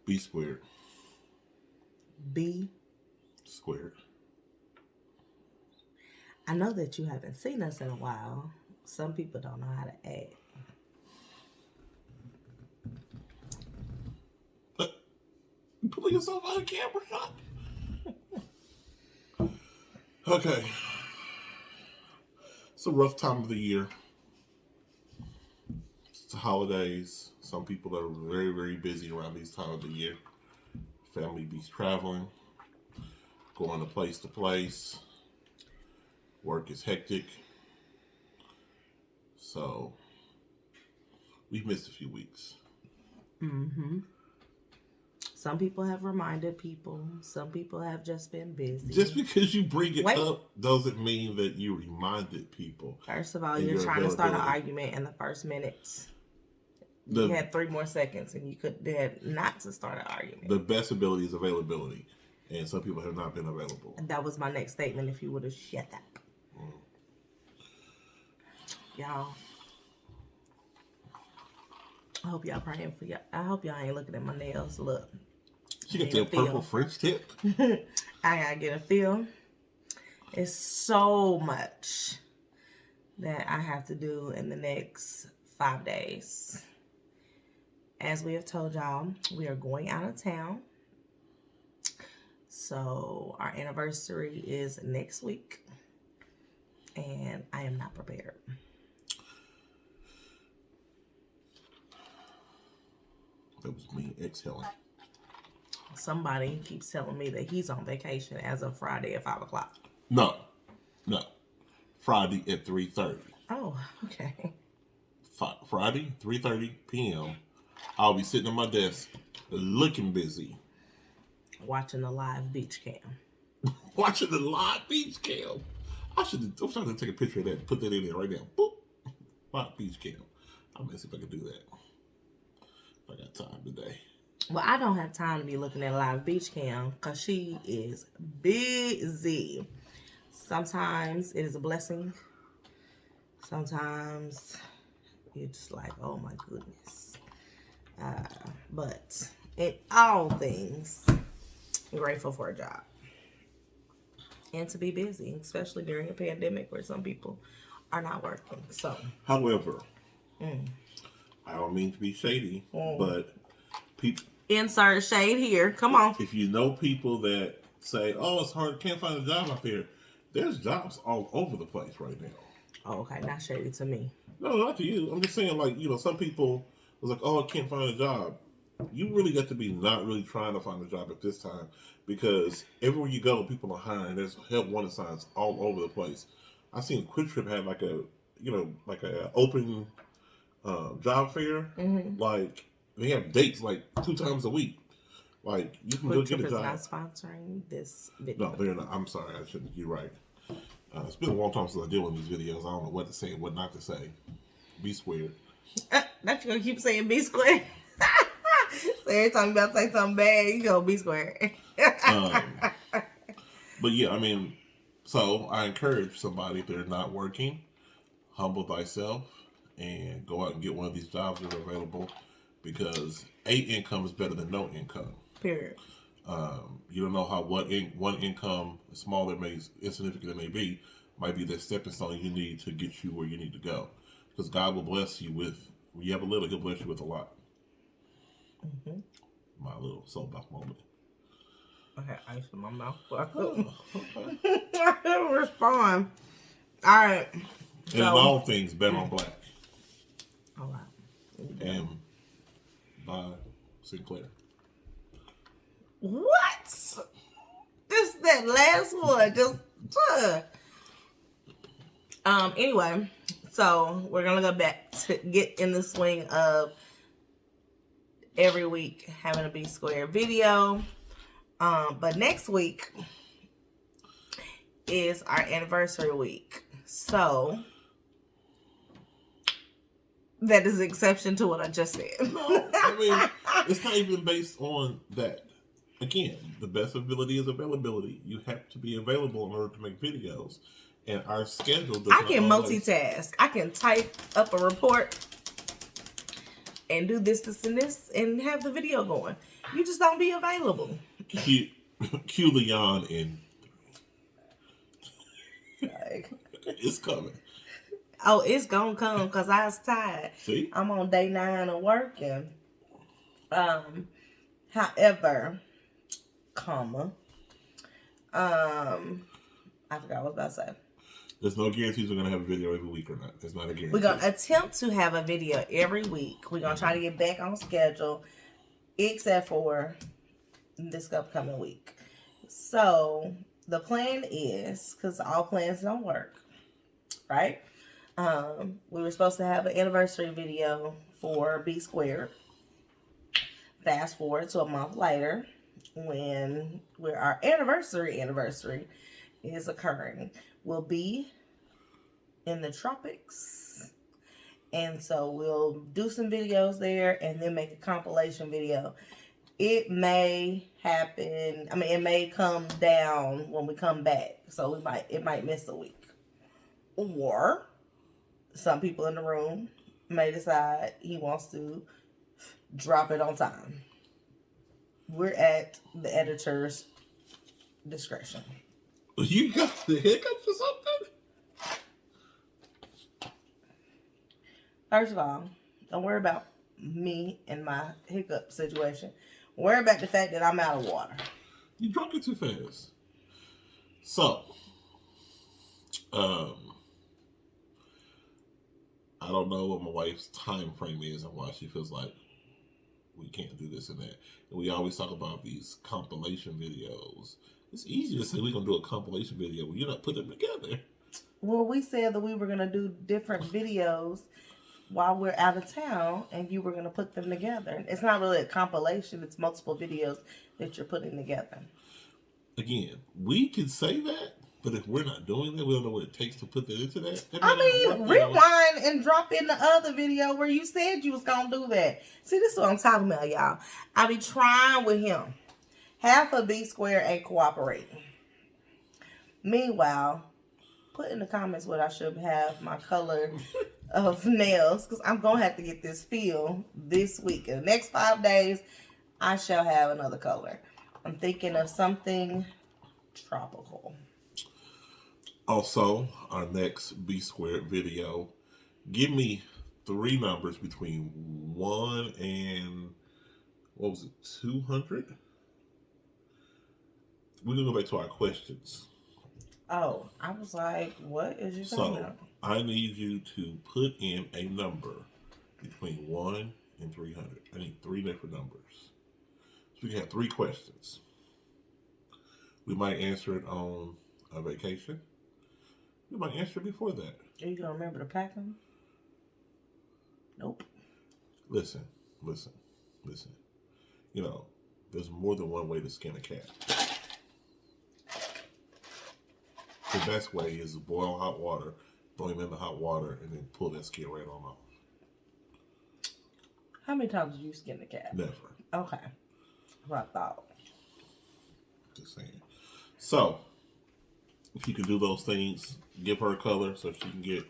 B squared. B squared. I know that you haven't seen us in a while. Some people don't know how to act. You pulling yourself out of camera shot? Okay. It's a rough time of the year. It's the holidays. Some people are very, very busy around these times of the year. Family be traveling, going to place. Work is hectic. So, we've missed a few weeks. Mm-hmm. Some people have reminded people. Some people have just been busy. Just because you bring it up doesn't mean that you reminded people. First of all, you're trying to start an argument in the first minute. You had 3 more seconds and you could have not to start an argument. The best ability is availability. And some people have not been available. And that was my next statement if you would have shut up. Y'all. I hope y'all praying for y'all. I hope y'all ain't looking at my nails. Look. She got that purple French tip. I gotta get a feel. It's so much that I have to do in the next 5 days. As we have told y'all, we are going out of town. So our anniversary is next week. And I am not prepared. That was me exhaling. Somebody keeps telling me that he's on vacation as of Friday at 5 o'clock. No. Friday at 3:30. Oh, okay. Friday, 3:30 p.m. I'll be sitting at my desk, looking busy. Watching the live beach cam. Watching the live beach cam. I'm trying to take a picture of that and put that in there right now. Boop. Live beach cam. I'm going to see if I can do that. If I got time today. Well, I don't have time to be looking at live beach cam because she is busy. Sometimes it is a blessing. Sometimes you're just like, oh my goodness. But in all things, I'm grateful for a job. And to be busy, especially during a pandemic where some people are not working. So, however, I don't mean to be shady, but people... Insert shade here. Come on. If you know people that say, oh, it's hard, can't find a job out there, there's jobs all over the place right now. Oh, okay. Not shady to me. No, not to you. I'm just saying, like, some people was like, oh, I can't find a job. You really got to be not really trying to find a job at this time because everywhere you go, people are hiring. There's help wanted signs all over the place. I seen Quick Trip had like a open job fair. Mm-hmm. Like, they have dates like 2 times a week. Like, you can go get a job. Quick Trip is not sponsoring this video. No, they're not. I'm sorry. I shouldn't. You're right. It's been a long time since I did one of these videos. I don't know what to say and what not to say. B squared. Not you gonna keep saying B squared. So every time you about to say something bad, you go B squared. But yeah, I mean, so I encourage somebody if they're not working, humble thyself and go out and get one of these jobs that are available because a income is better than no income. Period. You don't know how one income, small it may, insignificant it may be, might be the stepping stone you need to get you where you need to go. Because God will bless you with, when you have a little, He'll bless you with a lot. Mm-hmm. My little soapbox moment. I had ice in my mouth, so I couldn't. I couldn't respond. All right. And in all things, Bet on Black. Oh, wow. And by Sinclair. What? Just that last one. Just. Anyway, so we're gonna go back to get in the swing of every week having a B square video. But next week is our anniversary week. So that is an exception to what I just said. No, I mean, it's not even based on that. Again, the best ability is availability. You have to be available in order to make videos. And our schedule does I can multitask. I can type up a report and do this, and this, and have the video going. You just don't be available. Cue the yawn in. Like, It's coming. oh, it's gonna come because I was tired. See? I'm on day 9 of working. However, comma, I forgot what I was about to say. There's no guarantees we're gonna have a video every week or not. There's not a guarantee. We're gonna attempt to have a video every week. We're gonna try to get back on schedule, except for this upcoming week. So the plan is, because all plans don't work, right? We were supposed to have an anniversary video for B Squared. Fast forward to a month later, where our anniversary is occurring. We'll be in the tropics, and so we'll do some videos there and then make a compilation video. It may happen, it may come down when we come back, so it might miss a week. Or some people in the room may decide he wants to drop it on time. We're at the editor's discretion. You got the hiccups or something? First of all, don't worry about me and my hiccup situation. Worry about the fact that I'm out of water. You drunk it too fast. So, I don't know what my wife's time frame is and why she feels like we can't do this and that. And we always talk about these compilation videos. It's easy to say we're going to do a compilation video when you're not putting them together. Well, we said that we were going to do different videos while we're out of town, and you were going to put them together. It's not really a compilation. It's multiple videos that you're putting together. Again, we can say that, but if we're not doing that, we don't know what it takes to put that into that. Rewind and drop in the other video where you said you was going to do that. See, this is what I'm talking about, y'all. I be trying with him. Half of B Squared ain't cooperating. Meanwhile, put in the comments what I should have my color of nails, because I'm going to have to get this feel this week. In the next 5 days, I shall have another color. I'm thinking of something tropical. Also, our next B Squared video, give me 3 numbers between 1 and, 200? We're going to go back to our questions. Oh, I was like, what is you talking about? I need you to put in a number between 1 and 300. I need 3 different numbers. So we can have 3 questions. We might answer it on a vacation. We might answer it before that. Are you going to remember to pack them? Nope. Listen. You know, there's more than one way to skin a cat. The best way is to boil hot water, throw him in the hot water, and then pull that skin right on off. How many times did you skin a cat? Never. Okay. What I thought. Just saying. So, if you can do those things, give her a color so she can get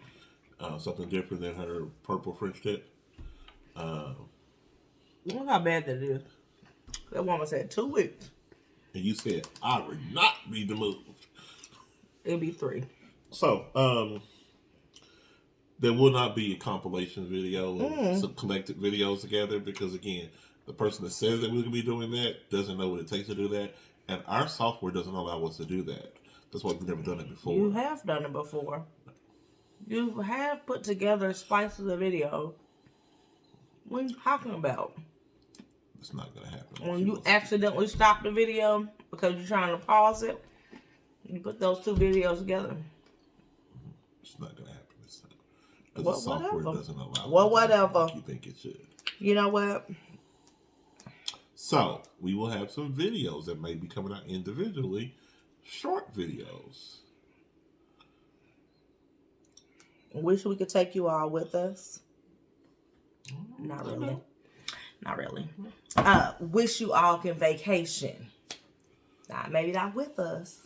something different than her purple French tip. Look how bad that is. That woman said 2 weeks. And you said, I would not be the move. It'll be 3. So, there will not be a compilation video of some collected videos together because, again, the person that says that we're going to be doing that doesn't know what it takes to do that. And our software doesn't allow us to do that. That's why we've never done it before. You have done it before. You have put together slices of video. What are you talking about? It's not going to happen. When you accidentally stop the video because you're trying to pause it, you put those 2 videos together. It's not going to happen this time. Because the software doesn't allow whatever. You think it should. You know what? So, we will have some videos that may be coming out individually. Short videos. Wish we could take you all with us. Not really. Not really. Wish you all can vacation. Nah, maybe not with us,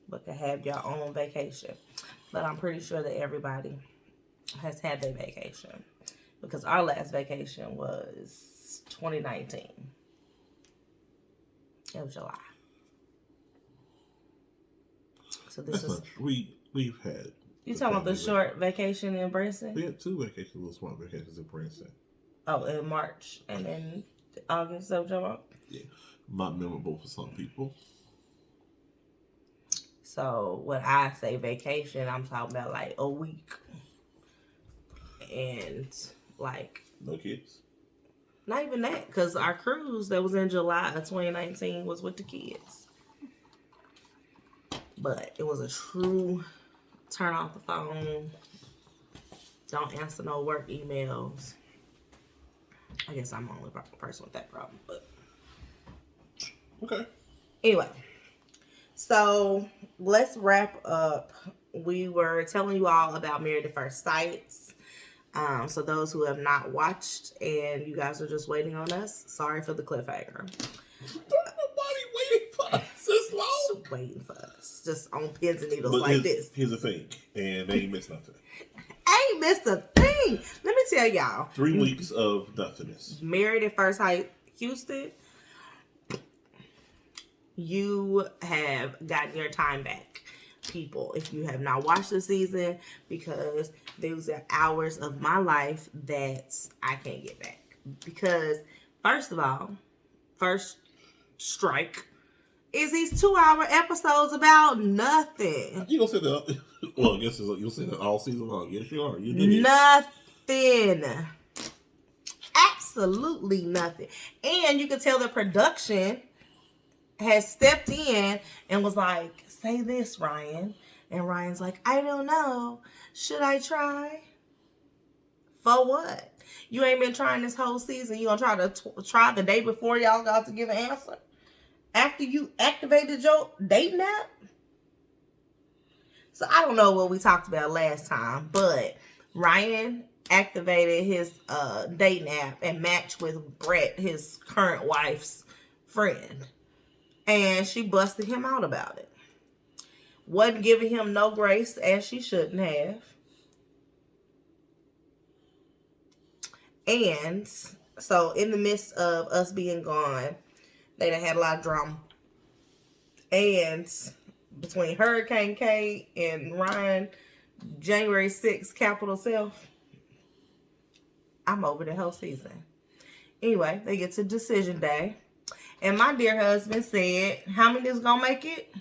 but can have your own vacation. But I'm pretty sure that everybody has had their vacation because our last vacation was 2019. of July. So this That's is not true. We've had. you talking about the short vacation in Branson? We had 2 vacations, little small vacations in Branson. Oh, in March and then August of July. Yeah, not memorable for some people. So when I say vacation, I'm talking about like a week, and like No kids. not even that, because our cruise that was in July of 2019 was with the kids. But it was a true turn off the phone. Don't answer no work emails. I guess I'm the only person with that problem. But Okay. anyway, so let's wrap up. We were telling you all about Married at First Sights. So those who have not watched and you guys are just waiting on us, sorry for the cliffhanger. Nobody waiting for us this long. Just waiting for us, just on pins and needles But like this. Here's the thing, and they ain't missed nothing. I ain't missed a thing. Let me tell y'all. 3 weeks of nothingness. Married at First Sight, Houston. You have gotten your time back, people, if you have not watched the season, because those are hours of my life that I can't get back. Because, first of all, first strike is these 2-hour episodes about nothing. You gonna say that? Well, I guess you'll say that all season long. Yes, you are. You did. Nothing. Absolutely nothing. And you can tell the production has stepped in and was like, say this, Ryan. And Ryan's like, I don't know. Should I try? For what? You ain't been trying this whole season. You gonna try to try the day before y'all got to give an answer? After you activated your dating app? So I don't know what we talked about last time, but Ryan activated his dating app and matched with Brett, his current wife's friend. And she busted him out about it. Wasn't giving him no grace as she shouldn't have. And so in the midst of us being gone, they done had a lot of drama. And between Hurricane Kate and Ryan, January 6th, Capital Self, I'm over the whole season. Anyway, they get to decision day. And my dear husband said, how many is going to make it?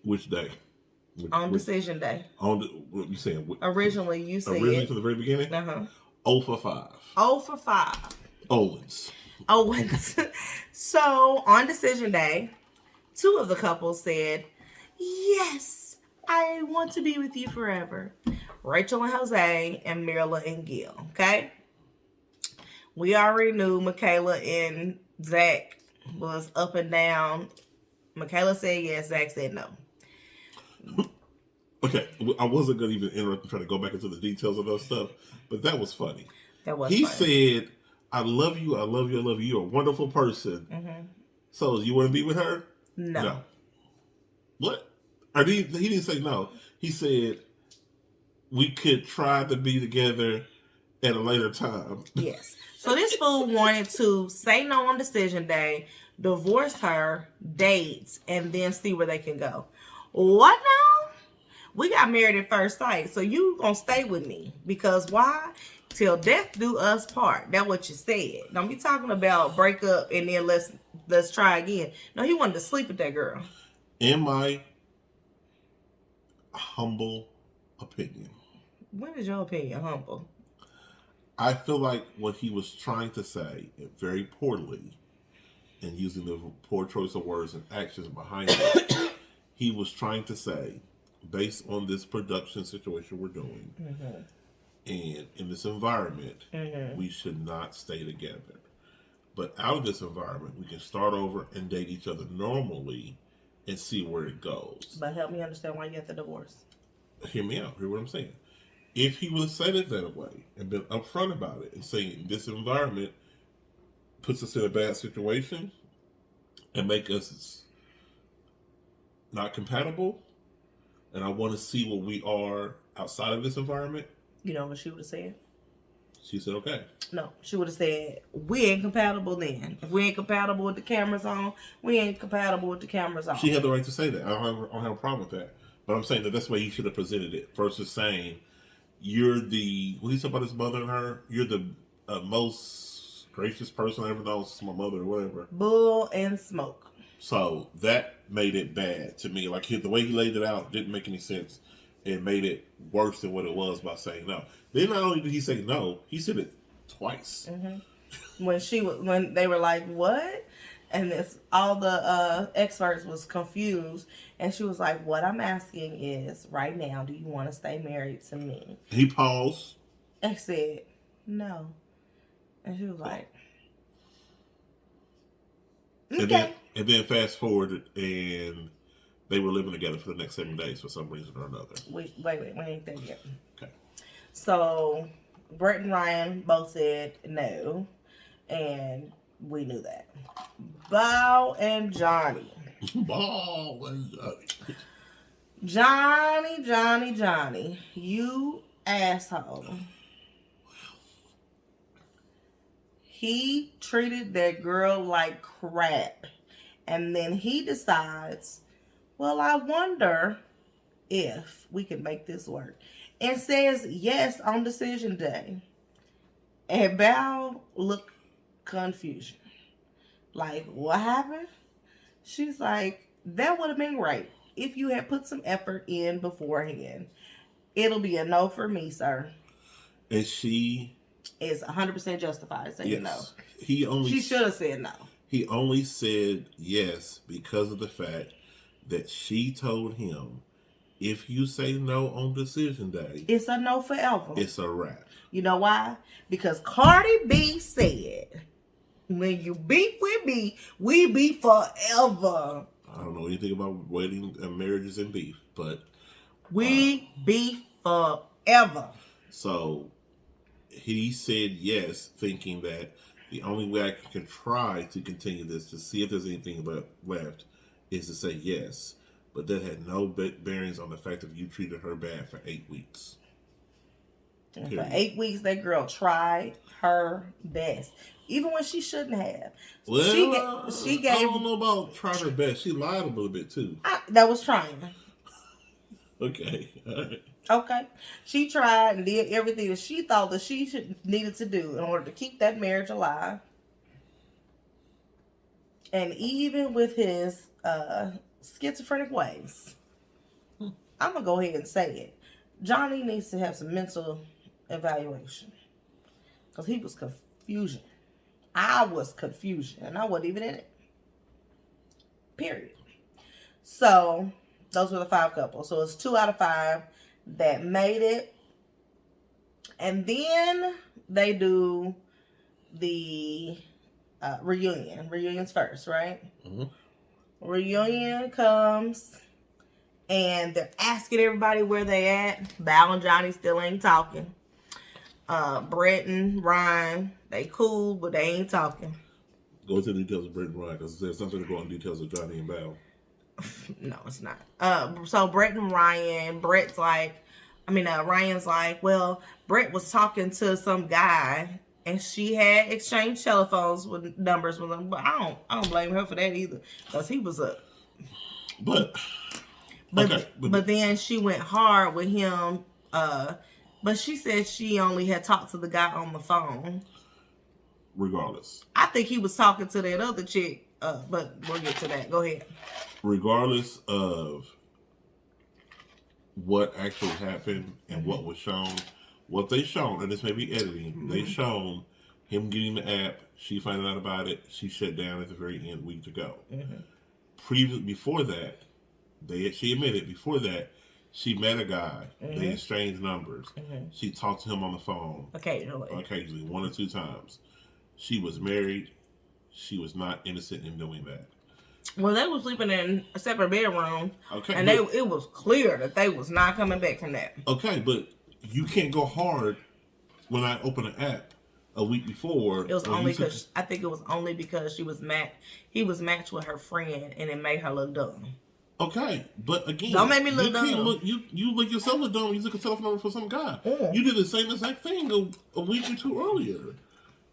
Which day? On decision day. On the, what you saying? Originally, you said. Originally to the very beginning? 0 for 5. 0 for 5. Owens. So, on decision day, 2 of the couples said, yes, I want to be with you forever. Rachel and Jose and Mirla and Gil, okay? We already knew Michaela and Zach was up and down. Michaela said yes, Zach said no. Okay, I wasn't going to even interrupt and try to go back into the details of that stuff, but that was funny. He said, I love you, I love you, I love you. You're a wonderful person. Mm-hmm. So, you want to be with her? No. What? Or he didn't say no. He said, we could try to be together at a later time. Yes. So this fool wanted to say no on decision day, divorce her, date, and then see where they can go. What now? We got married at first sight, so you gonna stay with me. Because why? Till death do us part. That's what you said. Don't be talking about break up and then let's try again. No, he wanted to sleep with that girl. In my humble opinion. When is your opinion humble? I feel like what he was trying to say, very poorly, and using the poor choice of words and actions behind it, he was trying to say, based on this production situation we're doing, mm-hmm. and in this environment, mm-hmm. we should not stay together. But out of this environment, we can start over and date each other normally and see where it goes. But help me understand why you got the divorce. Hear me out. Hear what I'm saying. If he would have said it that way and been upfront about it and saying this environment puts us in a bad situation and make us not compatible, and I want to see what we are outside of this environment. You know what she would have said? She said, okay. No, she would have said, we ain't compatible then. If we ain't compatible with the cameras on, we ain't compatible with the cameras on. She had the right to say that. I don't have a problem with that. But I'm saying that that's the way you should have presented it versus saying, you're the, what he said about his mother and her, you're the most gracious person I ever known since my mother or whatever. Bull and smoke. So that made it bad to me. Like the way he laid it out didn't make any sense. It made it worse than what it was by saying no. Then not only did he say no, he said it twice. Mm-hmm. When they were like, what? And all the experts was confused, and she was like, what I'm asking is, right now, do you want to stay married to me? He paused and said, no. And she was like, okay. And then fast forward, and they were living together for the next 7 days for some reason or another. Wait, we ain't there yet. Okay. So, Brett and Ryan both said no, and we knew that. Bow and Johnny. Bow and Johnny. Johnny, you asshole. He treated that girl like crap. And then he decides, well, I wonder if we can make this work. And says yes on decision day. And Bow looked confusion. Like, what happened? She's like, that would have been great if you had put some effort in beforehand. It'll be a no for me, sir. And she is 100% justified saying no. She should have said no. He only said yes because of the fact that she told him, if you say no on decision day, it's a no forever. It's a wrap. You know why? Because Cardi B said, when you beef with me, we beef forever. I don't know anything about wedding and marriages and beef, but we beef forever. So he said yes, thinking that the only way I can try to continue this to see if there's anything left is to say yes. But that had no bearings on the fact that you treated her bad for 8 weeks. And for 8 weeks, that girl tried her best, even when she shouldn't have. Well, she gave. I don't know about trying her best. She lied a little bit too. That was trying. Okay. All right. Okay. She tried and did everything that she thought that she needed to do in order to keep that marriage alive. And even with his schizophrenic ways, I'm going to go ahead and say it. Johnny needs to have some mental evaluation. Because he was confusion. I was confusion. And I wasn't even in it. Period. So, those were the 5 couples. So, it's 2 out of 5 that made it. And then they do the reunion. Reunion's first, right? Mm-hmm. Reunion comes, and they're asking everybody where they at. Val and Johnny still ain't talking. Brett and Ryan, they cool, but they ain't talking. Go into the details of Brett and Ryan, because there's something to go into details of Johnny and Val. No, it's not. So Brett and Ryan, Ryan's like, well, Brett was talking to some guy, and she had exchanged telephones with numbers with him. But I don't blame her for that either, because he was up. But then she went hard with him. But she said she only had talked to the guy on the phone. Regardless, I think he was talking to that other chick. But we'll get to that. Go ahead. Regardless of what actually happened and what was shown, what they shown, and this may be editing, they shown him getting the app, she finding out about it, she shut down at the very end, week to go. Before that, she admitted, before that, she met a guy, they exchanged numbers, she talked to him on the phone. Occasionally, 1 or 2 times. She was married, she was not innocent in doing that. Well, they were sleeping in a separate bedroom, and it was clear that they was not coming back from that. Okay, but you can't go hard when I open an app a week before. It was only because I think it was only because he was matched with her friend, and it made her look dumb. Okay, but again, don't make me look you can't dumb. look. You look yourself a dumb. You took a telephone number for some guy. You did the same exact thing a week or two earlier.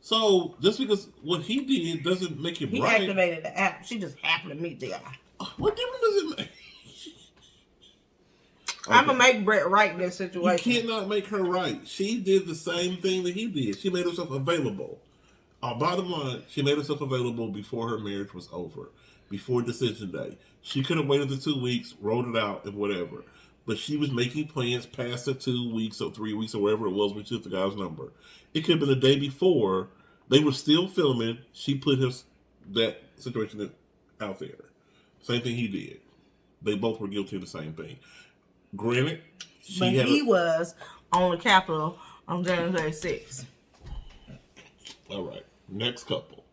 So just because what he did doesn't make it He right. activated the app. She just happened to meet the guy. What difference does it make? I'm gonna make Brett right in this situation. You cannot make her right. She did the same thing that he did. She made herself available. Bottom line, she made herself available before her marriage was over, before decision day. She could have waited the 2 weeks, wrote it out, and whatever. But she was making plans past the 2 weeks or 3 weeks or whatever it was when she took the guy's number. It could have been the day before. They were still filming. She put that situation out there. Same thing he did. They both were guilty of the same thing. Granted, he was on the Capitol on January 6th. All right. Next couple.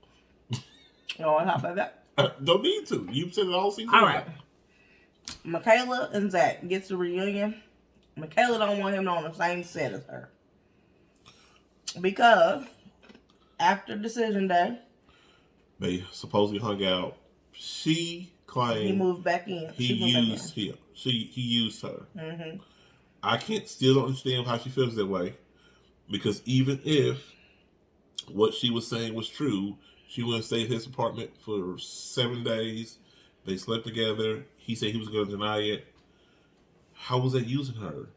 You want to talk about that? Don't need to. You've said it all season. All right. Michaela and Zach gets a reunion. Michaela don't want him on the same set as her. Because after decision day, they supposedly hung out. She claimed he moved back in. He used him. He used her. Mm-hmm. I still don't understand how she feels that way. Because even if what she was saying was true, she went and stayed at his apartment for 7 days. They slept together. He said he was going to deny it. How was that using her?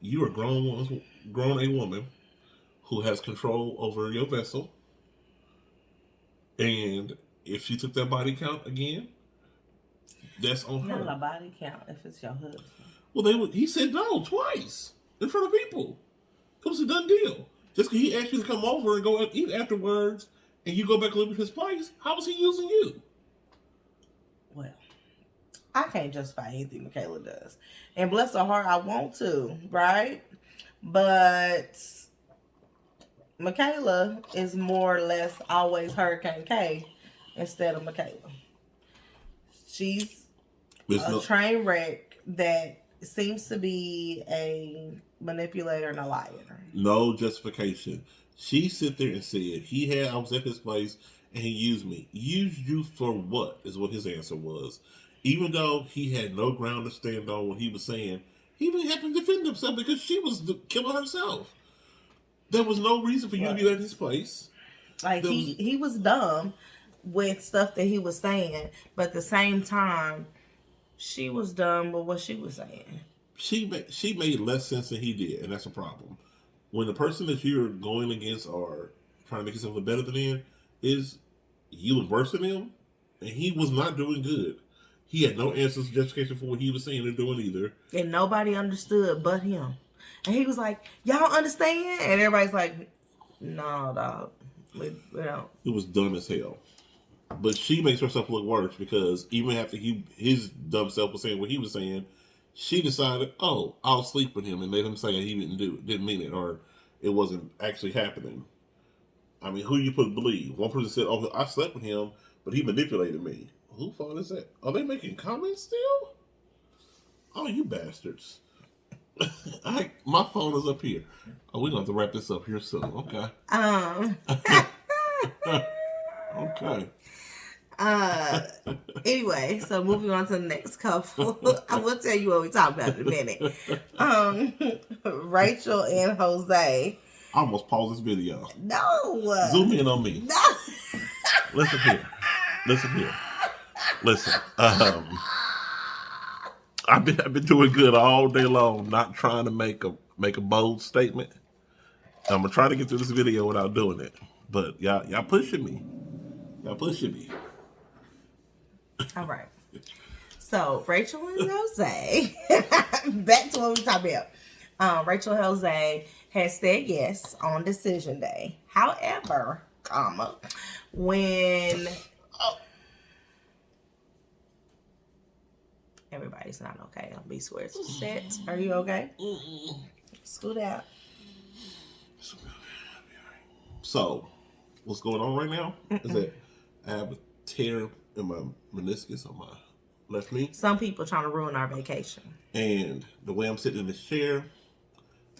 You are grown a woman who has control over your vessel. And if she took that body count again, that's on her. Not a body count if it's your husband. Well, he said no twice in front of people. It was a done deal. Just because he asked you to come over and go and eat afterwards, and you go back and live at his place, how was he using you? Well, I can't justify anything Michaela does. And bless her heart, I want to, right? But Michaela is more or less always Hurricane K instead of Michaela. She's a train wreck that seems to be a manipulator and a liar. No justification. She sit there and said, I was at his place and he used me. Used you for what is what his answer was. Even though he had no ground to stand on what he was saying, he didn't have to defend himself because she was killing herself. There was no reason for you to be at his place. Like he was dumb with stuff that he was saying, but at the same time, she was dumb with what she was saying. She made less sense than he did, and that's a problem. When the person that you're going against or trying to make yourself look better than him is you look worse than him, and he was not doing good. He had no answers, justification for what he was saying or doing either. And nobody understood but him. And he was like, y'all understand? And everybody's like, no, dog. We don't. It was dumb as hell. But she makes herself look worse because even after his dumb self was saying what he was saying, she decided, I'll sleep with him and let him say he didn't mean it, or it wasn't actually happening. I mean, who you put to believe? One person said, I slept with him, but he manipulated me. Who fault is that? Are they making comments still? Oh, you bastards. My phone is up here. Oh, we're going to have to wrap this up here soon. Okay. Okay. Anyway, so moving on to the next couple. I will tell you what we talked about in a minute. Rachel and Jose. I almost paused this video. No. Zoom in on me. No. Listen here. Listen. I've been doing good all day long, not trying to make a bold statement. I'm gonna try to get through this video without doing it. But y'all pushing me. All right. So Rachel and Jose, back to what we talked about. Rachel and Jose has said yes on decision day. However, when everybody's not okay on B Squared set, are you okay? Scoot out. So, what's going on right now is that I have a tear in my meniscus on my left knee. Some people trying to ruin our vacation. And the way I'm sitting in this chair,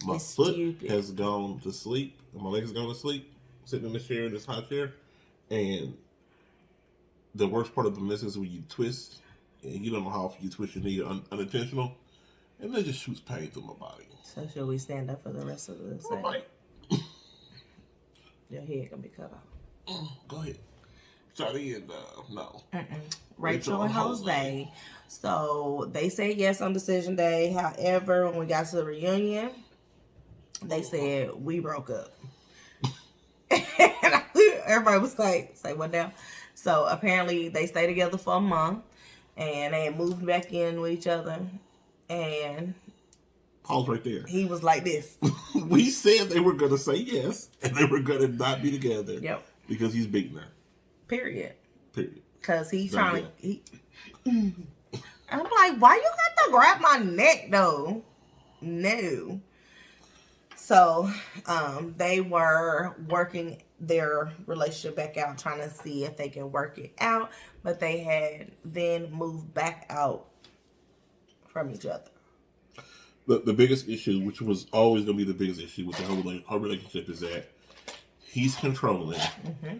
my foot has gone to sleep, and my leg has gone to sleep, sitting in this chair, in this high chair. And the worst part of the meniscus is when you twist and you don't know how you twist your knee unintentional, and then just shoots pain through my body. So should we stand up for the rest of the set? Right. Your head gonna be cut off. Go ahead. Johnny and no. Rachel and Jose. So they said yes on decision day. However, when we got to the reunion, they said we broke up. And everybody was like, say what now? So apparently they stayed together for a month and they had moved back in with each other. And pause right there. He was like this. We said they were going to say yes and they were going to not be together. Yep. Because he's beating her. Period. Because he's trying to. I'm like, why you got to grab my neck though? No. So, they were working their relationship back out, trying to see if they can work it out, but they had then moved back out from each other. The biggest issue, which was always going to be the biggest issue with the whole relationship, is that he's controlling. Mm-hmm.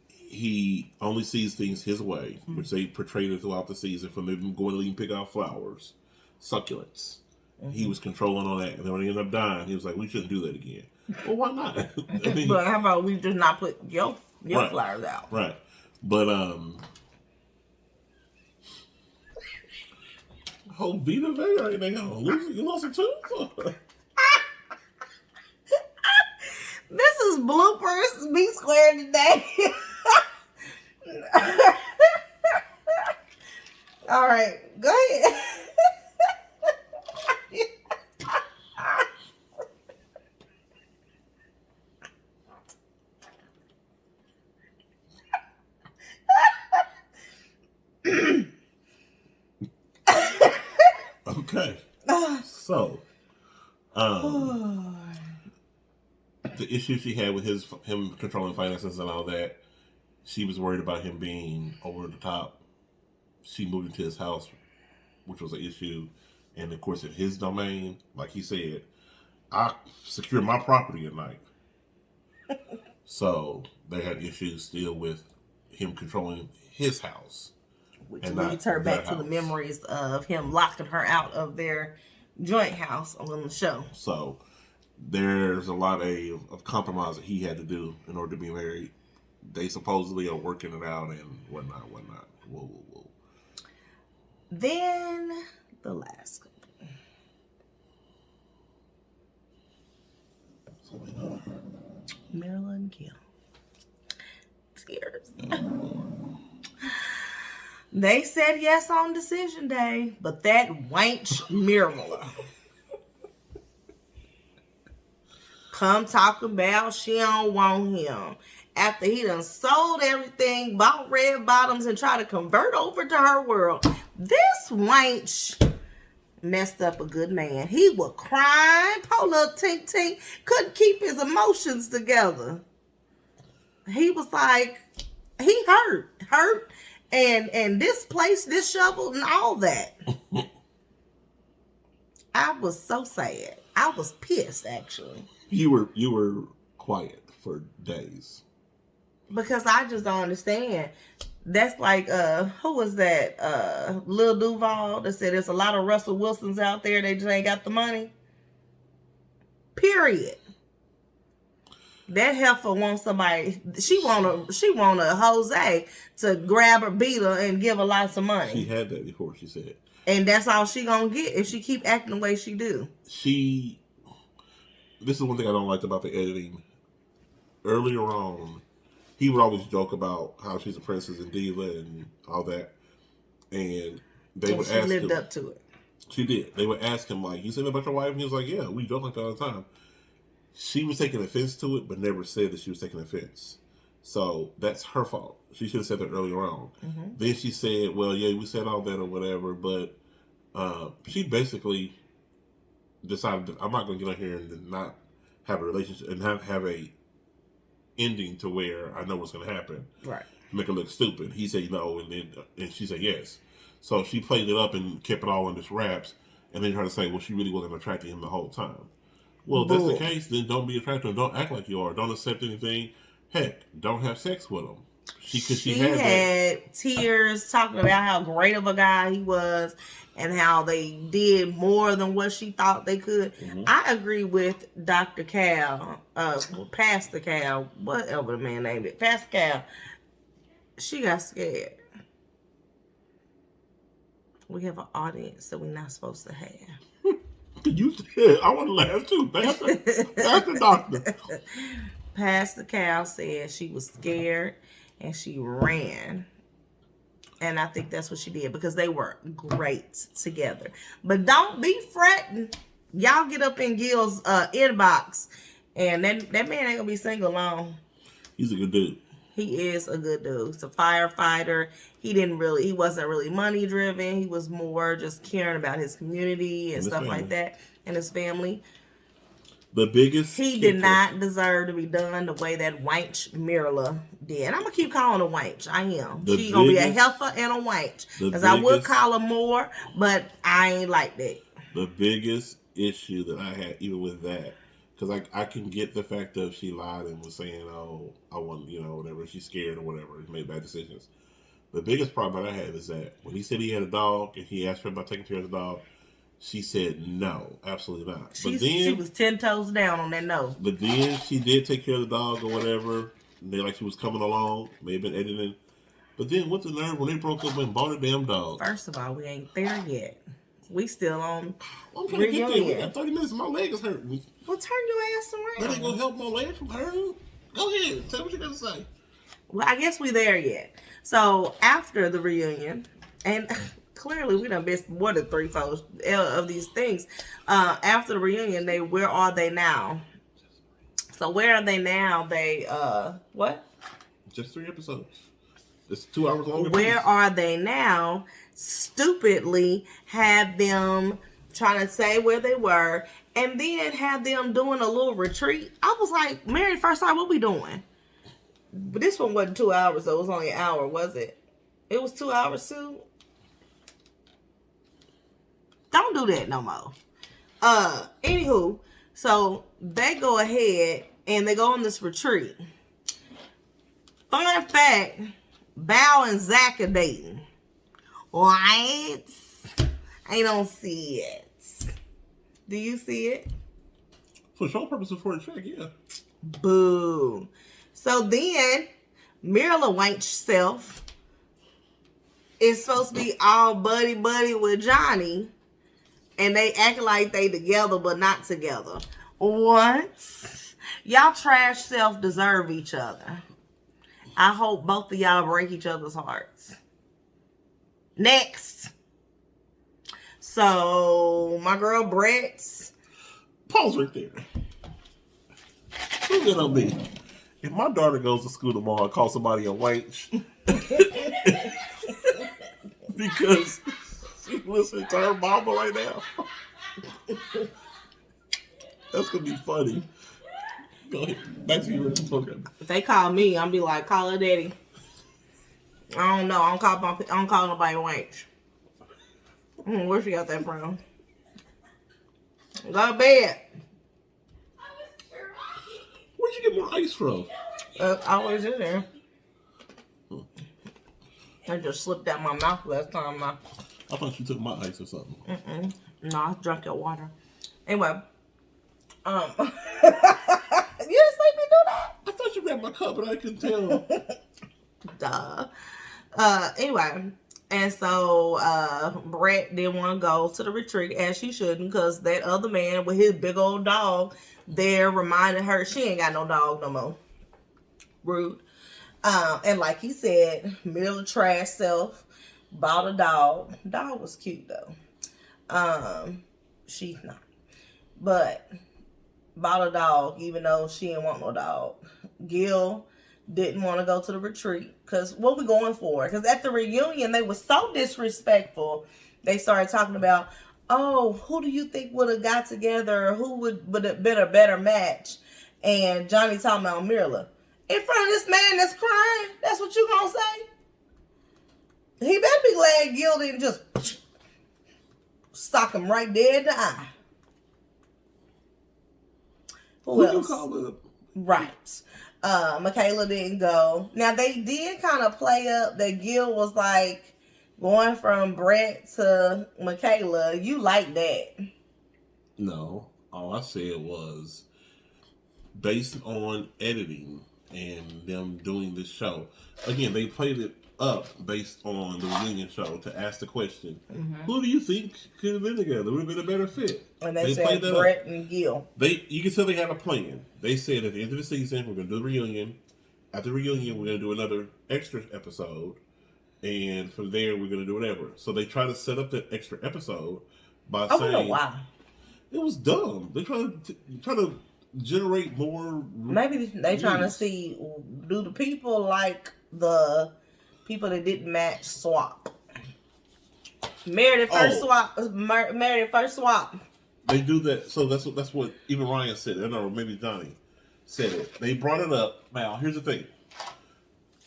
He only sees things his way, which they portrayed it throughout the season, from them going to leave and pick out flowers, succulents. Mm-hmm. He was controlling all that, and then when he ended up dying, he was like, "We shouldn't do that again." Well, why not? I mean, but how about we just not put your right, flowers out? Right, but whole Vita Vega right now. You lost a tooth. This is bloopers B squared today. All right, go ahead. Okay. So, the issue she had with him controlling finances and all that, she was worried about him being over the top. She moved into his house, which was an issue. And of course, in his domain, like he said, I secure my property at night. So they had issues still with him controlling his house. Which leads her back to the memories of him locking her out of their joint house on the show. So there's a lot of compromise that he had to do in order to be married. They supposedly are working it out and whatnot. Whoa. Then the last couple. Marilyn and Kim. Tears. They said yes on decision day, but that wench Miracle come talk about she don't want him. After he done sold everything, bought red bottoms, and tried to convert over to her world. This wench messed up a good man. He was crying, poor little tink tink, couldn't keep his emotions together. He was like, he hurt. And this place, this shovel, and all that. I was so sad. I was pissed, actually. You were quiet for days. Because I just don't understand. That's like, who was that? Lil Duval that said there's a lot of Russell Wilsons out there. They just ain't got the money. Period. That heifer wants somebody. She want a Jose to grab her, beat her, and give her lots of money. She had that before. She said, and that's all she gonna get if she keep acting the way she do. This is one thing I don't like about the editing. Earlier on, he would always joke about how she's a princess and diva and all that, and they would ask him. She lived up to it. She did. They would ask him like, "You said that about your wife?" And he was like, "Yeah, we joke like that all the time." She was taking offense to it, but never said that she was taking offense. So that's her fault. She should have said that earlier on. Mm-hmm. Then she said, well, yeah, we said all that or whatever, but she basically decided that I'm not going to get on here and not have a relationship and not have a ending to where I know what's going to happen. Right. Make her look stupid. He said no, and she said yes. So she played it up and kept it all in this wraps, and then tried to say, well, she really wasn't attracted to him the whole time. Well, if that's the case, then don't be attracted to him. Don't act like you are. Don't accept anything. Heck, don't have sex with him. She had tears talking about how great of a guy he was and how they did more than what she thought they could. Mm-hmm. I agree with Dr. Cal, Pastor Cal, whatever the man named it, Pastor Cal. She got scared. We have an audience that we're not supposed to have. You said, I want to laugh too. That's the doctor. Pastor Cal said she was scared and she ran. And I think that's what she did because they were great together. But don't be fretting. Y'all get up in Gil's inbox and that man ain't gonna be single long. He's a good dude. He is a good dude. He's a firefighter. He wasn't really money driven. He was more just caring about his community and stuff like that and his family. The biggest. He did not deserve to be done the way that wench Mirla did. And I'm going to keep calling her wench. I am. She's going to be a heifer and a wench. Because I would call her more, but I ain't like that. The biggest issue that I had, even with that, because I can get the fact that she lied and was saying, oh, I want, whatever, she's scared or whatever, made bad decisions. The biggest problem that I had is that when he said he had a dog and he asked her about taking care of the dog, she said no, absolutely not. She was 10 toes down on that no. But then she did take care of the dog or whatever. Like she was coming along, may have been editing. But then what's the nerve when they broke up and bought a damn dog? First of all, we ain't there yet. We still on. I'm trying to get there. We got 30 minutes and my leg is hurting. Well, turn your ass around. That ain't gonna help my leg from hurting. Go ahead. Tell me what you got to say. Well, I guess we there yet. So after the reunion, and clearly we done missed more than 3/4 of these things. After the reunion, where are they now? So where are they now? They what? Just 3 episodes. It's 2 hours long. Where are they now? Stupidly had them trying to say where they were, and then had them doing a little retreat. I was like, Married First Time, what we doing? But this one wasn't 2 hours, though. It was only an hour, was it? It was 2 hours too. Don't do that no more. Anywho, so they go ahead and they go on this retreat. Fun fact, Bao and Zach are dating. What? I don't see it. Do you see it? For show purposes, for a check, yeah. Boo. So then, Mirla Wench self is supposed to be all buddy with Johnny, and they act like they together but not together. What? Y'all trash self deserve each other. I hope both of y'all break each other's hearts. Next. So, my girl Brett's. Pause right there. Who's gonna be? If my daughter goes to school tomorrow and calls somebody a wench because she's listening to her mama right now, that's gonna be funny. Go ahead. Back to your program. If they call me, I'm be like, call her daddy. I don't know. I don't call nobody a wench. Where she got that from? Go to bed. Where'd you get more ice from? Always in there. I just slipped out my mouth last time. I thought you took my ice or something. No, I drank your water. Anyway. You didn't see me do that? I thought you grabbed my cup, but I couldn't tell. Duh. Anyway. And so Brett didn't want to go to the retreat, as she shouldn't, because that other man with his big old dog there reminded her she ain't got no dog no more. Rude. And like he said, Mirla trash self bought a dog. Dog was cute though. She's not. But bought a dog even though she didn't want no dog. Gil didn't want to go to the retreat because what we going for? Because at the reunion they were so disrespectful. They started talking about, oh, who do you think would have got together? Who would have been a better match? And Johnny talking about Mirla in front of this man that's crying. That's what you gonna say? He better be glad Gil didn't just sock him right dead in the eye. Who else? You call it? Right. Michaela didn't go. Now they did kind of play up that Gil was like going from Brett to Michaela. You like that? No, all I said was based on editing and them doing this show. Again, they played it up based on the reunion show to ask the question, who do you think could have been together? Would have been a better fit? And they said Brett and Gil. You can tell they had a plan. They said at the end of the season, we're going to do the reunion. After the reunion, we're going to do another extra episode. And from there, we're going to do whatever. So they try to set up that extra episode by saying... I don't know why. It was dumb. They try to generate more... Maybe they trying to see, do the people like the people that didn't match swap? Meredith first swap. They do that. So that's what even Ryan said. I know, maybe Johnny said it. They brought it up. Now, here's the thing.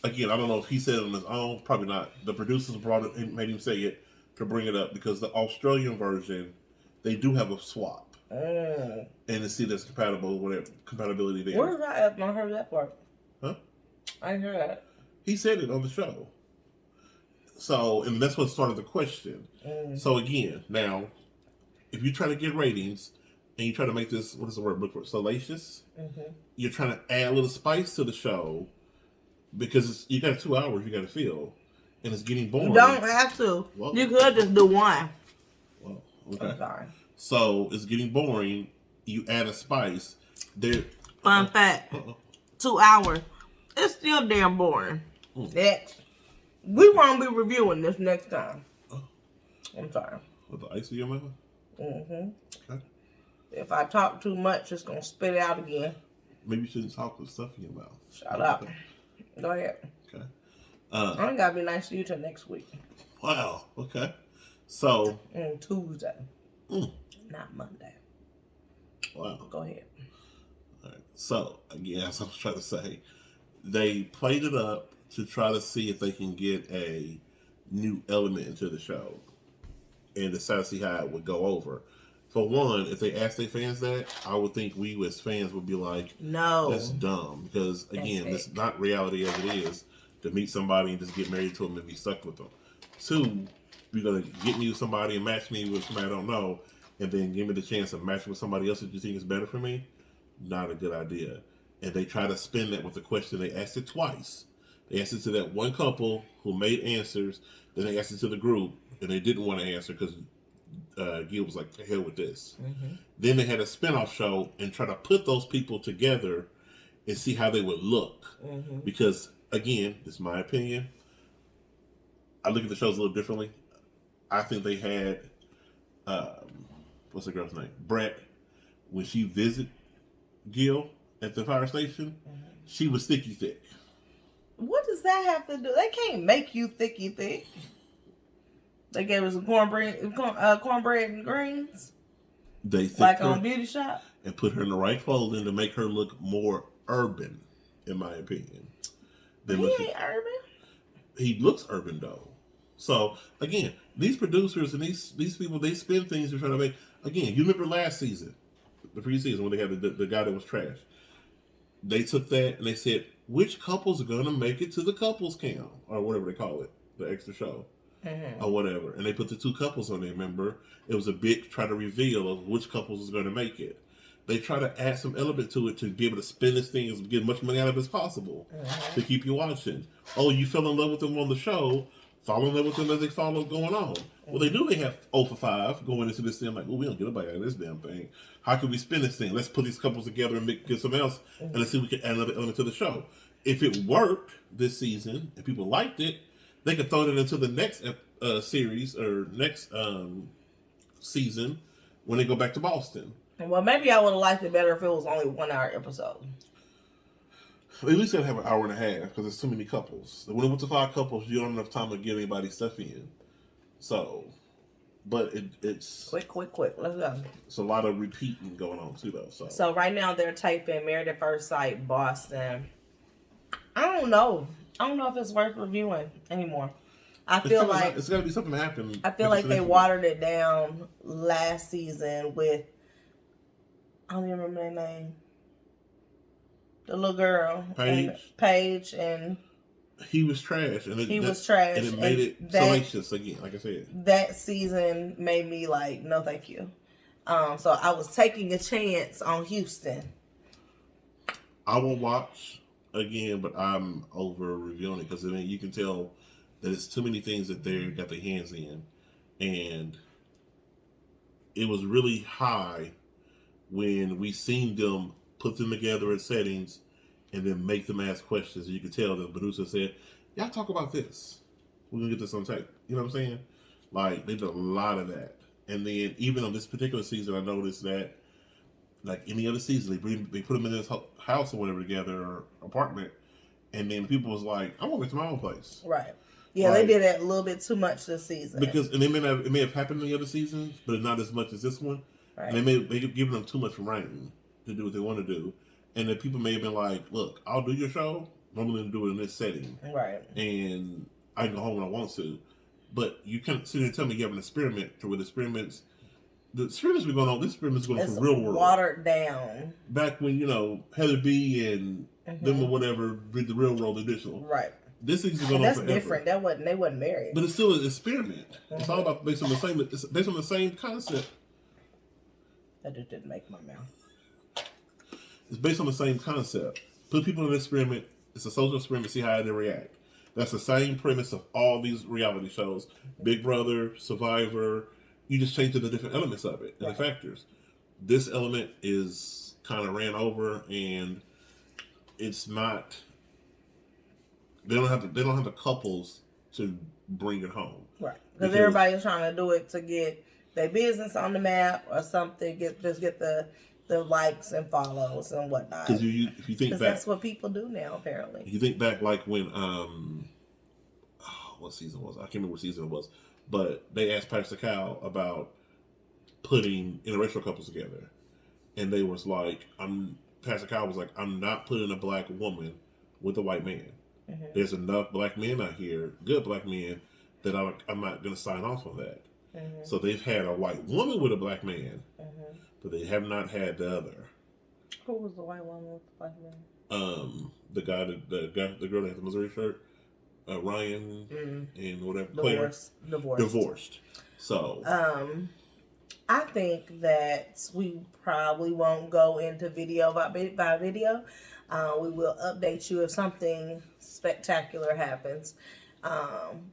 Again, I don't know if he said it on his own. Probably not. The producers brought it and made him say it to bring it up because the Australian version, they do have a swap. And to see that's compatibility there. Where's that? I've not heard that part. Huh? I didn't hear that. He said it on the show. So, and that's what started the question. So again, now, if you try to get ratings and you try to make this, what is the word, look for, salacious, you're trying to add a little spice to the show because you got 2 hours you got to fill, and it's getting boring. You don't have to. Well, you could just do one. Well, okay. I'm sorry. So it's getting boring. You add a spice. Fun fact: 2 hours. It's still damn boring. Next, we won't be reviewing this next time. I'm sorry. With the ice in your mouth? Okay. If I talk too much, it's gonna spit it out again. Maybe you shouldn't talk with stuff in your mouth. Shut up. Go ahead. Okay. I ain't gotta be nice to you till next week. Wow. Okay. So. Tuesday. Not Monday. Wow. Go ahead. All right. So, again, as I was trying to say, they played it up to try to see if they can get a new element into the show and decide to see how it would go over. For one, if they asked their fans that, I would think we as fans would be like, no, that's dumb. Because, again, it's not reality as it is to meet somebody and just get married to them and be stuck with them. Two, you're going to get me with somebody and match me with somebody I don't know and then give me the chance of matching with somebody else that you think is better for me. Not a good idea. And they try to spin that with the question. They asked it twice. They asked it to that one couple who made answers. Then they asked it to the group, and they didn't want to answer because Gil was like, "To hell with this." Then they had a spinoff show and try to put those people together and see how they would look. Because, again, this is my opinion. I look at the shows a little differently. I think they had, what's the girl's name? Brett, when she visited Gil at the fire station, she was thicky thick. What does that have to do? They can't make you thicky thick. They gave us some cornbread and greens. They like on a beauty shop. And put her in the right clothing to make her look more urban, in my opinion. He ain't urban. He looks urban though. So again, these producers and these people, they spin things to try to make. Again, you remember last season, the preseason when they had the guy that was trash. They took that and they said, which couples are going to make it to the couples camp or whatever they call it, the extra show or whatever. And they put the two couples on there. Remember, it was a big try to reveal of which couples is going to make it. They try to add some element to it to be able to spin this thing and get as much money out of it as possible to keep you watching. Oh, you fell in love with them on the show. Fall in love with them as they follow going on. Well, they do. They have 0 for 5 going into this thing. Like, oh, we don't get a bite out of this damn thing. How can we spin this thing? Let's put these couples together and get something else, and let's see if we can add another element to the show. If it worked this season and people liked it, they could throw it into the next series or next season when they go back to Boston. Well, maybe I would have liked it better if it was only 1 hour episode. At least gotta have an hour and a half because there's too many couples. When it went to 5 couples, you don't have enough time to get anybody stuff in. So, but it's quick. Let's go. It's a lot of repeating going on too, though. So right now they're typing Married at First Sight Boston. I don't know if it's worth reviewing anymore. I feel like it's gotta be something happening. I feel like they watered it down last season with I don't even remember their name. The little girl. Paige and he was trash. And he was trash. And it made it salacious again, like I said. That season made me like, no thank you. So I was taking a chance on Houston. I will watch again, but I'm over reviewing it because then you can tell that it's too many things that they got their hands in, and it was really high when we seen them put them together in settings and then make them ask questions. You can tell that producer said, "Y'all talk about this. We're gonna get this on tape." You know what I'm saying? Like they did a lot of that, and then even on this particular season, I noticed that. Like any other season, they put them in this house or whatever together, or apartment, and then people was like, "I want to my own place." Right. Yeah, like, they did that a little bit too much this season. Because and it may have happened in the other seasons, but not as much as this one. Right. And they have given them too much reign to do what they want to do, and then people may have been like, "Look, I'll do your show. I'm going to do it in this setting, right? And I can go home when I want to." But you can't sit here and tell me you have an experiment to where the experiments been going on. This experiment's going on for real world. Watered down. Back when Heather B and them or whatever did the real world edition. Right. This season's going on forever. That's different. They wasn't married. But it's still an experiment. It's all about based on the same concept. That just didn't make my mouth. It's based on the same concept. Put people in an experiment. It's a social experiment. See how they react. That's the same premise of all these reality shows. Big Brother, Survivor. You just change the different elements of it and the factors. This element is kind of ran over, and it's not. They don't have the couples to bring it home, right? Because everybody's trying to do it to get their business on the map or something. Get the likes and follows and whatnot. Because if you think back, that's what people do now. Apparently, if you think back, like when what season was I can't remember what season it was. But they asked Pastor Cal about putting interracial couples together. And they was like, Pastor Cal was like, I'm not putting a black woman with a white man. Mm-hmm. There's enough black men out here, good black men, that I'm not going to sign off on that. Mm-hmm. So they've had a white woman with a black man, but they have not had the other. Who was the white woman with the black man? The girl that had the Missouri shirt. Ryan and whatever. Divorced. So I think that we probably won't go into video by video. We will update you if something spectacular happens.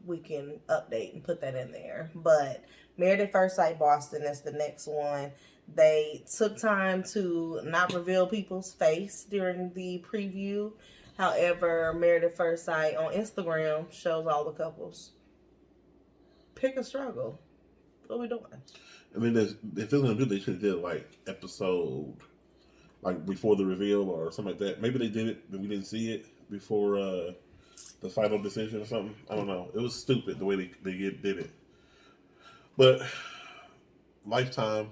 We can update and put that in there. But Married at First Sight Boston is the next one. They took time to not reveal people's face during the preview. However, Married at First Sight on Instagram shows all the couples. Pick a struggle. What are we doing? I mean, if they're going to do it, they should have did like episode, like before the reveal or something like that. Maybe they did it, but we didn't see it before the final decision or something. I don't know. It was stupid the way they did it. But Lifetime,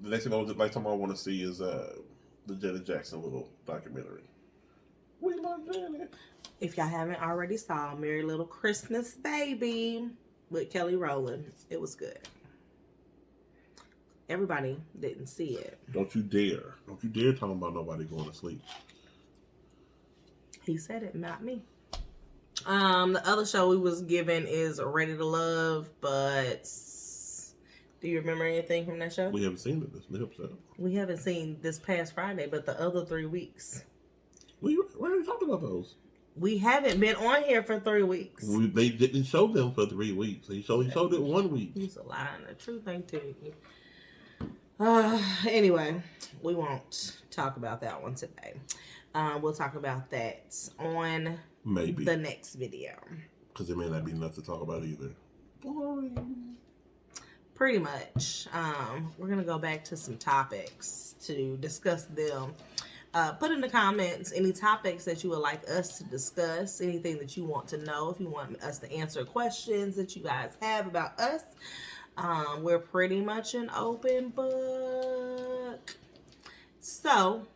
the next thing Lifetime I want to see is the Janet Jackson little documentary. We love Janet. If y'all haven't already saw Merry Little Christmas Baby with Kelly Rowland, it was good. Everybody didn't see it. Don't you dare talk about nobody going to sleep. He said it, not me. The other show we was given is Ready to Love, but do you remember anything from that show? We haven't seen it this episode. We haven't seen this past Friday, but the other 3 weeks. We already talked about those. We haven't been on here for 3 weeks. They didn't show them for 3 weeks. He showed it 1 week. He's a lie and the truth ain't telling you. Anyway, we won't talk about that one today. We'll talk about that on maybe the next video. Because there may not be enough to talk about either. Boring. Pretty much. We're going to go back to some topics to discuss them. Put in the comments any topics that you would like us to discuss, anything that you want to know, if you want us to answer questions that you guys have about us. We're pretty much an open book. So,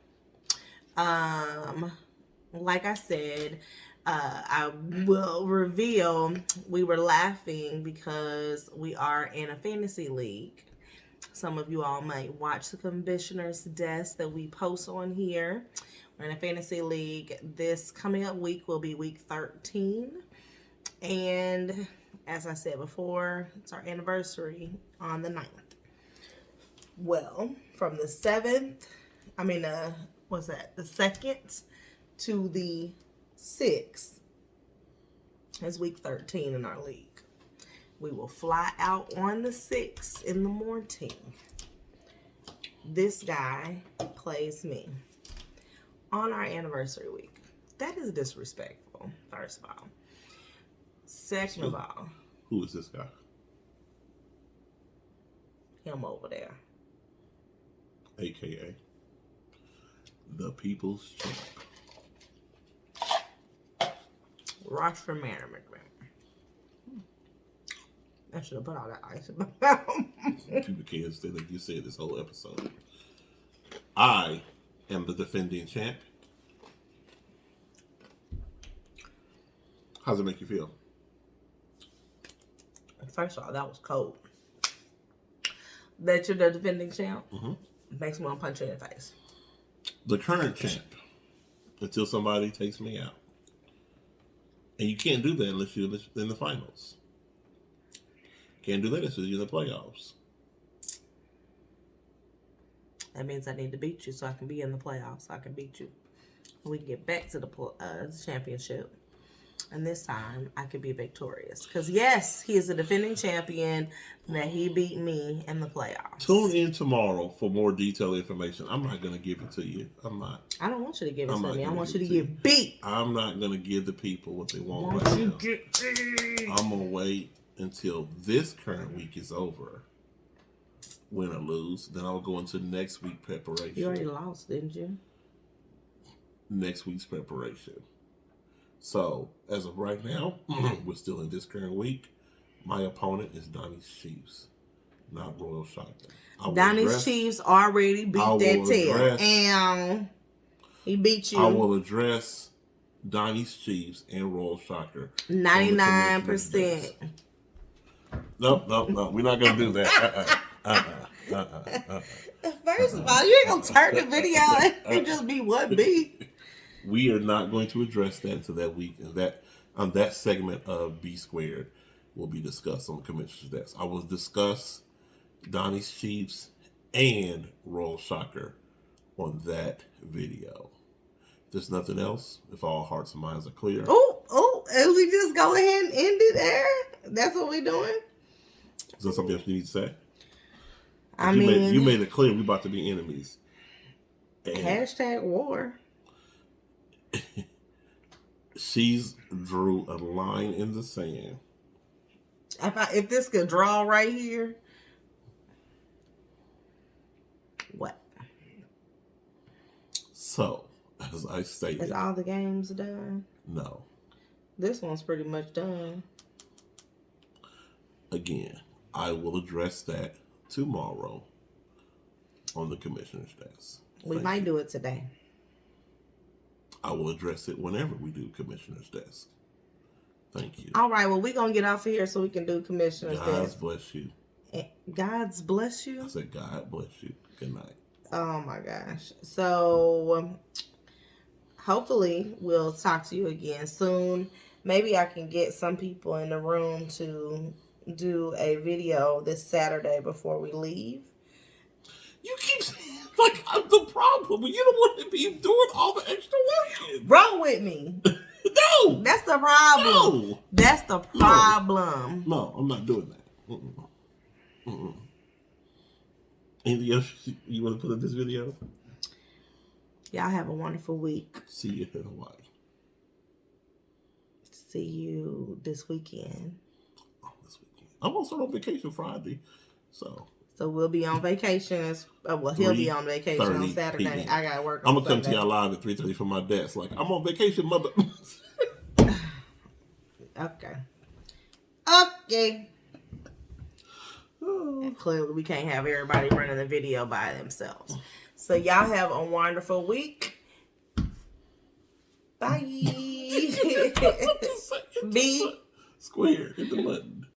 like I said, I will reveal we were laughing because we are in a fantasy league. Some of you all might watch the commissioner's desk that we post on here. We're in a fantasy league. This coming up week will be week 13. And as I said before, it's our anniversary on the 9th. Well, from the 7th, what's that? The 2nd to the 6th is week 13 in our league. We will fly out on the 6th in the morning. This guy plays me on our anniversary week. That is disrespectful, first of all. Second of all. Who is this guy? Him over there. AKA the People's Champ. Roster management. I should have put all that ice in my mouth. People can't say like you said this whole episode. I am the defending champ. How's it make you feel? First of all, that was cold. That you're the defending champ Mm-hmm. makes me want to punch you in the face. The current champ, until somebody takes me out. And you can't do that unless you're in the finals. Can't do that unless you're in the playoffs. That means I need to beat you so I can be in the playoffs. So I can beat you. We can get back to the championship. And this time, I could be victorious. Because, yes, he is a defending champion that he beat me in the playoffs. Tune in tomorrow for more detailed information. I'm not going to give it to you. I'm not. I don't want you to give it I'm to not me. I gonna want give you to it to get beat. I'm not going to give the people what they want Want right you now. get beat. I'm going to wait until this current week is over. Win or lose. Then I'll go into next week preparation. You already lost, didn't you? Next week's preparation. So, as of right now, we're still in this current week. My opponent is Donnie's Chiefs, not Royal Shotgun. Donnie's Chiefs already beat that tail. And he beat you. I will address Donnie's Chiefs and Royal Shocker. 99%. No. We're not going to do that. First of all, you ain't going to turn the video and just be what be. We are not going to address that until that week. And that segment of B Squared will be discussed on the commissioner's desk. I will discuss Donnie's Chiefs and Royal Shocker on that video. If there's nothing else, if all hearts and minds are clear. Oh, and we just go ahead and end it there? That's what we're doing? Is there something else you need to say? You made it clear we're about to be enemies. And hashtag war. She's drew a line in the sand. If this could draw right here. What? So, as I stated. Is all the games done? No. This one's pretty much done. Again, I will address that tomorrow on the commissioner's desk. We might do it today. I will address it whenever we do commissioner's desk. Thank you. All right, well, we're going to get off of here so we can do commissioner's God desk. bless you. God's bless you? I said God bless you. Good night. Oh, my gosh. So, hopefully, we'll talk to you again soon. Maybe I can get some people in the room to do a video this Saturday before we leave. You keep saying like I'm the problem, but you don't want to be doing all the extra work. Roll with me. No, that's the problem. No, that's the problem. No, I'm not doing that. Anything else you want to put in this video? Y'all have a wonderful week. See you in Hawaii. See you this weekend. This weekend. I'm also on vacation Friday, so we'll be on vacation. He'll be on vacation on Saturday. PM. I gotta work. I'm gonna come to y'all live at 3:30 from my desk. Like I'm on vacation, mother. Okay. Clearly, we can't have everybody running the video by themselves. So y'all have a wonderful week. Bye. Be square. Hit the button.